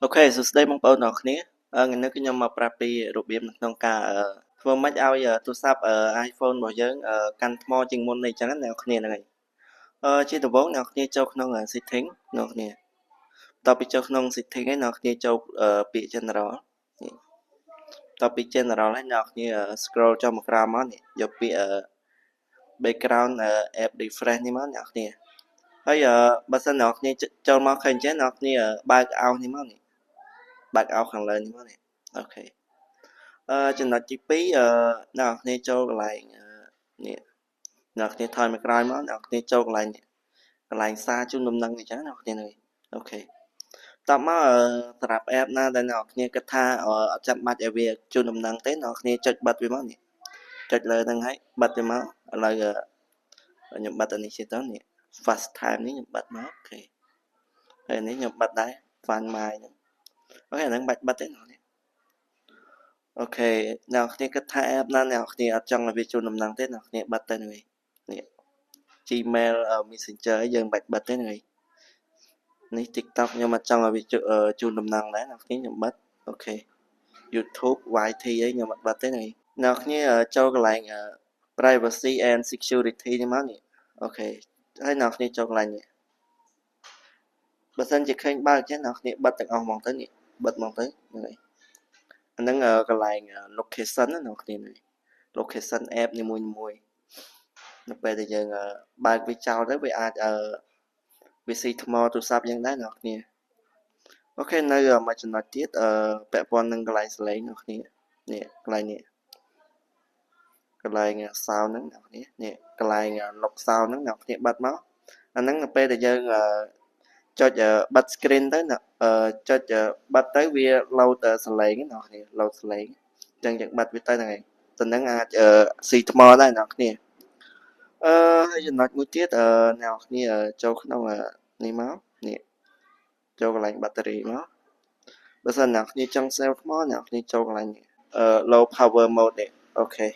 អូខេសួស្តីបងប្អូនទាំងអស់គ្នាថ្ងៃនេះខ្ញុំមកប្រាប់ពីរបៀបនៅក្នុងការធ្វើម៉េចឲ្យទូរស័ព្ទiPhone របស់យើងកាន់ថ្មជាងមុននេះអញ្ចឹងណាអ្នកនរគ្នាហ្នឹងហើយជាដំបូងអ្នកនរគ្នាចូលក្នុងsetting អ្នកនរគ្នាបន្ទាប់ពីចូលក្នុង setting ហើយអ្នកនរគ្នាចូលពាក្យ general នេះបន្ទាប់ពី general ហើយអ្នកនរគ្នា scroll ចុះមកក្រោមមកនេះយកពាក្យbackground app refresh នេះមកអ្នកនរគ្នាហើយបើសិនអ្នកនរគ្នាចូលមកឃើញអញ្ចឹងអ្នកនរគ្នាបើក out នេះមកនេះបើក out ខាងលើនេះមកនេះអូខេចំណុចទី2អ្នកនរគ្នាចូលកន្លែងនេះអ្នកនរគ្នាថយមកក្រោយមកអ្នកនរគ្នាចូលកន្លែងសារជូនដំណឹងអញ្ចឹងអ្នកនរគ្នានេះអូខេតបមកសម្រាប់ app ណាដែលអ្នកនរគ្នាគិតថាអត់ចាំបាច់ឲ្យវាជូនដំណឹងទេអ្នកនរគ្នាចុចបិទវាមកនេះចុចលើហ្នឹងហើយបិទវាមកឥឡូវខ្ញុំបិទអានេះជាទៅនេះ fast time នេះខ្ញុំបិទមកអូខេហើយនេះខ្ញុំបិទដែរ find my ហ្នឹងអូខេអាហ្នឹងបាច់បិទទេអ្នកនរអូខេអ្នកគ្នាគិតថា app ណាអ្នកគ្នាអត់ចង់ឲ្យវាជូនដំណឹងទេអ្នកគ្នាបិទទៅនេះ Gmail Messenger យើងបាច់បិទទេនេះ TikTok ខ្ញុំអត់ចង់ឲ្យវាជូនដំណឹងដែរអ្នកគ្នាខ្ញុំបិទអូខេ YouTube YT អីខ្ញុំអត់បិទទេនេះអ្នកគ្នាចូលកន្លែងprivacy and security នេះមកនេះអូខេហើយអ្នកគ្នាចូលកន្លែងនេះបើសិនជាឃើញបើកចឹងអ្នកគ្នាបិទទាំងអស់ហ្មងទៅនេះបិទហ្មងទៅហ្នឹងហើយអាហ្នឹងកន្លែង location ណាអ្នកគ្នានេះ location app នីមួយៗនៅពេលដែលយើងបើកវាចោលទៅវាអាចវាស៊ីថ្មទូរស័ព្ទយើងដែរអ្នកគ្នាអូខេនៅមួយចំណុចទៀតពាក់ព័ន្ធនឹងកន្លែងសលេងអ្នកគ្នានេះកន្លែងនេះកន្លែង sound ហ្នឹងអ្នកគ្នានេះកន្លែង lock sound ហ្នឹងអ្នកគ្នាបិទមកអាហ្នឹងនៅពេលដែលយើងចុចបិទ screen ទៅចុចបិទទៅវា load សលេងអ្នកគ្នា load សលេងអញ្ចឹងយើងបិទវាទៅហ្នឹងហើយទៅហ្នឹងអាចស៊ីថ្មដែរអ្នកគ្នាហើយចំណុចមួយទៀតអ្នកគ្នាចូលក្នុងនេះមកនេះចូលកន្លែងបាក់តេរីមកបើសិនអ្នកគ្នាចង់ save ថ្មអ្នកគ្នាចូលកន្លែងនេះlow power mode នេះអូខេ